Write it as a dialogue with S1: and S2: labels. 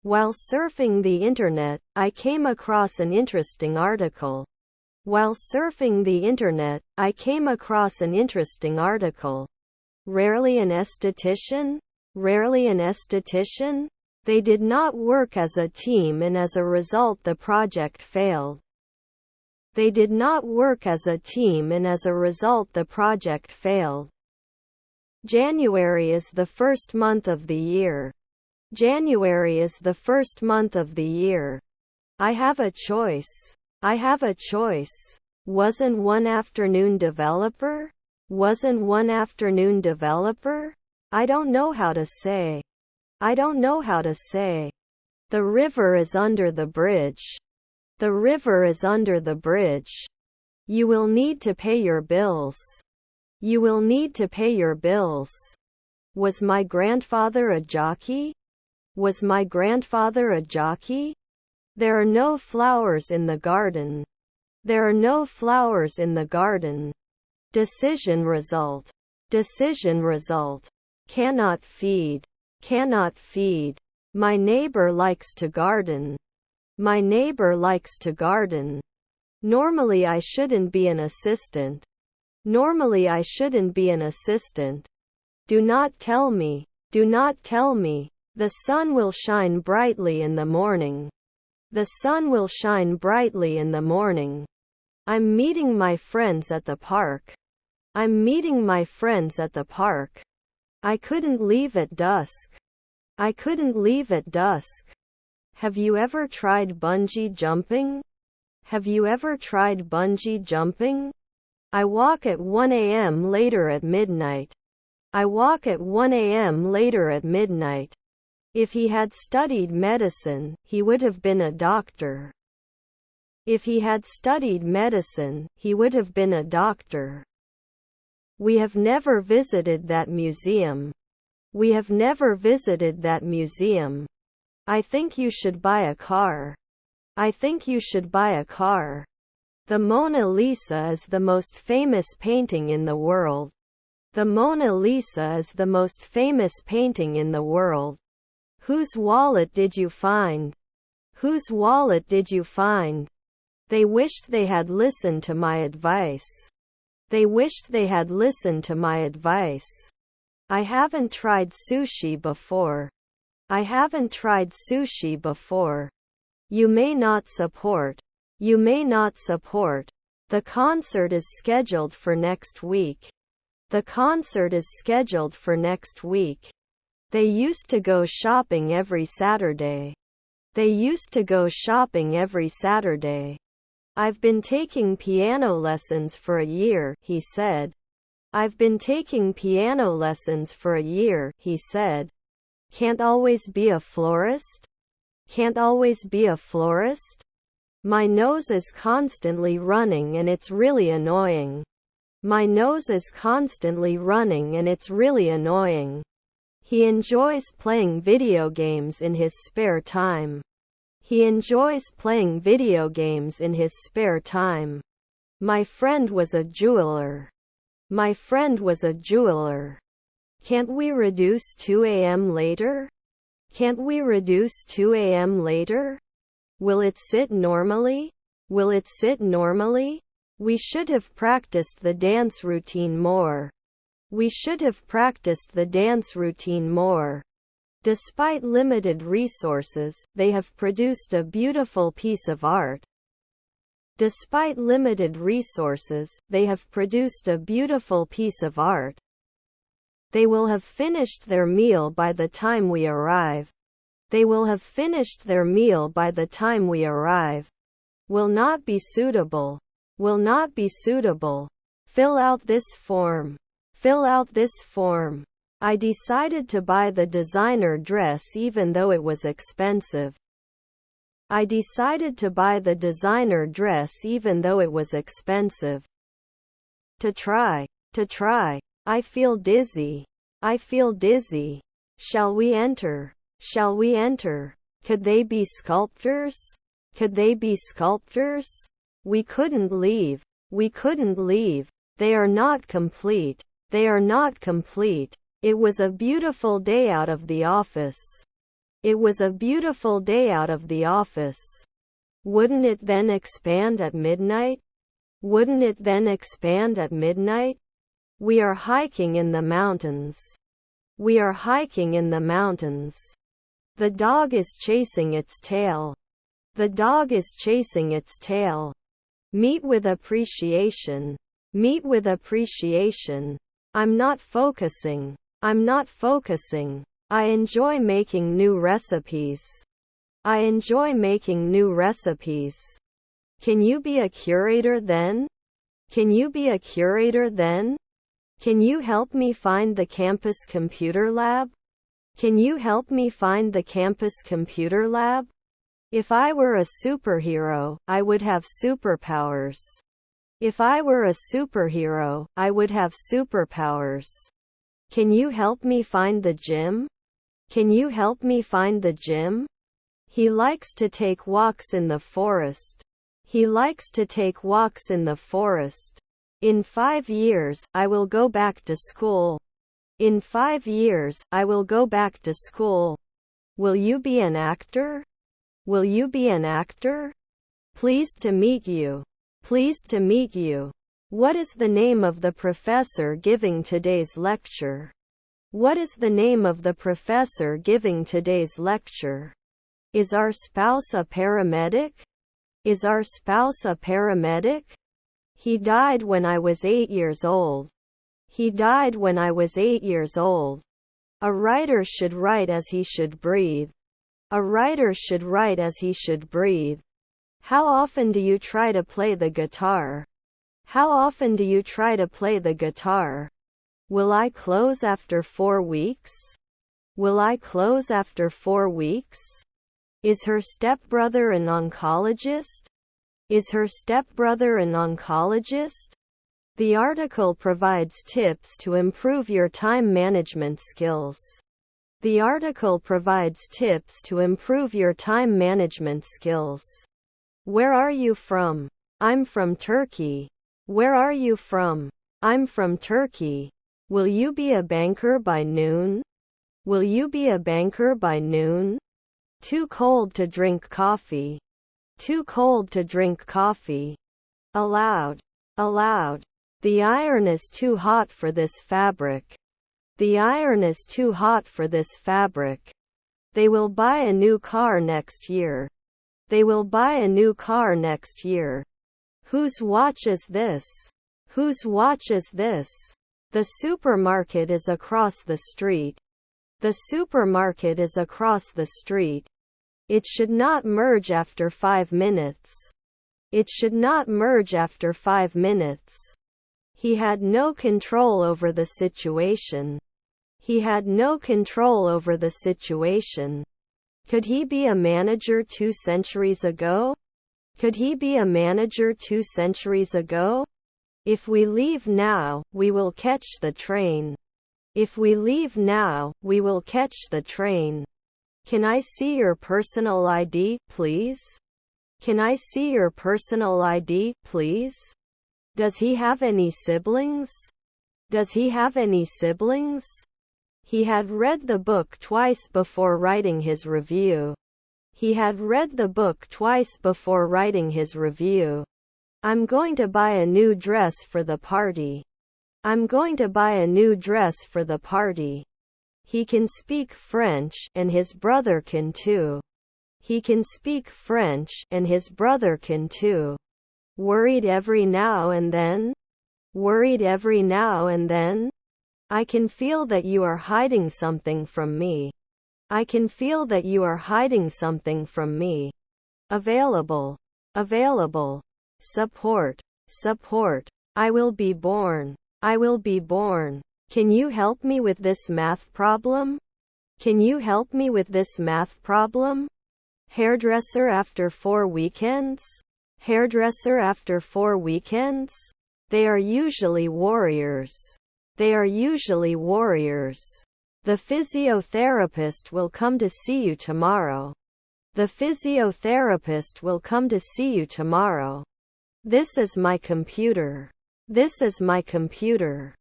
S1: While surfing the internet, I came across an interesting article. While surfing the internet, I came across an interesting article. Rarely an esthetician? Rarely an esthetician? They did not work as a team and as a result the project failed. They did not work as a team and as a result the project failed. January is the first month of the year. January is the first month of the year. I have a choice. I have a choice. Wasn't one afternoon developer? Wasn't one afternoon developer? I don't know how to say. I don't know how to say. The river is under the bridge. The river is under the bridge. You will need to pay your bills. You will need to pay your bills. Was my grandfather a jockey? Was my grandfather a jockey? There are no flowers in the garden. There are no flowers in the garden. Decision result. Decision result. Cannot feed. Cannot feed. My neighbor likes to garden. My neighbor likes to garden. Normally I shouldn't be an assistant. Normally I shouldn't be an assistant. Do not tell me. Do not tell me. The sun will shine brightly in the morning. The sun will shine brightly in the morning. I'm meeting my friends at the park. I'm meeting my friends at the park. I couldn't leave at dusk. I couldn't leave at dusk. Have you ever tried bungee jumping? Have you ever tried bungee jumping? I walk at 1 a.m. later at midnight. I walk at 1 a.m. later at midnight. If he had studied medicine, he would have been a doctor. If he had studied medicine, he would have been a doctor. We have never visited that museum. We have never visited that museum. I think you should buy a car. I think you should buy a car. The Mona Lisa is the most famous painting in the world. The Mona Lisa is the most famous painting in the world. Whose wallet did you find? Whose wallet did you find? They wished they had listened to my advice. They wished they had listened to my advice. I haven't tried sushi before. I haven't tried sushi before. You may not support. You may not support. The concert is scheduled for next week. The concert is scheduled for next week. They used to go shopping every Saturday. They used to go shopping every Saturday. I've been taking piano lessons for a year, he said. I've been taking piano lessons for a year, he said. Can't always be a florist? Can't always be a florist? My nose is constantly running and it's really annoying. My nose is constantly running and it's really annoying. He enjoys playing video games in his spare time. He enjoys playing video games in his spare time. My friend was a jeweler. My friend was a jeweler. Can't we reduce 2 a.m. later? Can't we reduce 2 a.m. later? Will it sit normally? Will it sit normally? We should have practiced the dance routine more. We should have practiced the dance routine more. Despite limited resources, they have produced a beautiful piece of art. Despite limited resources, they have produced a beautiful piece of art. They will have finished their meal by the time we arrive. They will have finished their meal by the time we arrive. Will not be suitable. Will not be suitable. Fill out this form. Fill out this form. I decided to buy the designer dress even though it was expensive. I decided to buy the designer dress even though it was expensive. To try. To try. I feel dizzy. I feel dizzy. Shall we enter? Shall we enter? Could they be sculptors? Could they be sculptors? We couldn't leave. We couldn't leave. They are not complete. They are not complete. It was a beautiful day out of the office. It was a beautiful day out of the office. Wouldn't it then expand at midnight? Wouldn't it then expand at midnight? We are hiking in the mountains. We are hiking in the mountains. The dog is chasing its tail. The dog is chasing its tail. Meet with appreciation. Meet with appreciation. I'm not focusing. I'm not focusing. I enjoy making new recipes. I enjoy making new recipes. Can you be a curator then? Can you be a curator then? Can you help me find the campus computer lab? Can you help me find the campus computer lab? If I were a superhero, I would have superpowers. If I were a superhero, I would have superpowers. Can you help me find the gym? Can you help me find the gym? He likes to take walks in the forest. He likes to take walks in the forest. In 5 years, I will go back to school. In 5 years, I will go back to school. Will you be an actor? Will you be an actor? Pleased to meet you. Pleased to meet you. What is the name of the professor giving today's lecture? What is the name of the professor giving today's lecture? Is our spouse a paramedic? Is our spouse a paramedic? He died when I was 8 years old. He died when I was 8 years old. A writer should write as he should breathe. A writer should write as he should breathe. How often do you try to play the guitar? How often do you try to play the guitar? Will I close after 4 weeks? Will I close after 4 weeks? Is her stepbrother an oncologist? Is her stepbrother an oncologist? The article provides tips to improve your time management skills. The article provides tips to improve your time management skills. Where are you from? I'm from Turkey. Where are you from? I'm from Turkey. Will you be a banker by noon? Will you be a banker by noon? Too cold to drink coffee. Too cold to drink coffee. Aloud. Aloud. The iron is too hot for this fabric. The iron is too hot for this fabric. They will buy a new car next year. They will buy a new car next year. Whose watch is this? Whose watch is this? The supermarket is across the street. The supermarket is across the street. It should not merge after 5 minutes. It should not merge after 5 minutes. He had no control over the situation. He had no control over the situation. Could he be a manager 2 centuries ago? Could he be a manager 2 centuries ago? If we leave now, we will catch the train. If we leave now, we will catch the train. Can I see your personal ID, please? Can I see your personal ID, please? Does he have any siblings? Does he have any siblings? He had read the book twice before writing his review. He had read the book twice before writing his review. I'm going to buy a new dress for the party. I'm going to buy a new dress for the party. He can speak French, and his brother can too. He can speak French, and his brother can too. Worried every now and then? Worried every now and then? I can feel that you are hiding something from me. I can feel that you are hiding something from me. Available. Available. Support. Support. I will be born. I will be born. Can you help me with this math problem? Can you help me with this math problem? Hairdresser after 4 weekends? Hairdresser after 4 weekends? They are usually warriors. They are usually warriors. The physiotherapist will come to see you tomorrow. The physiotherapist will come to see you tomorrow. This is my computer. This is my computer.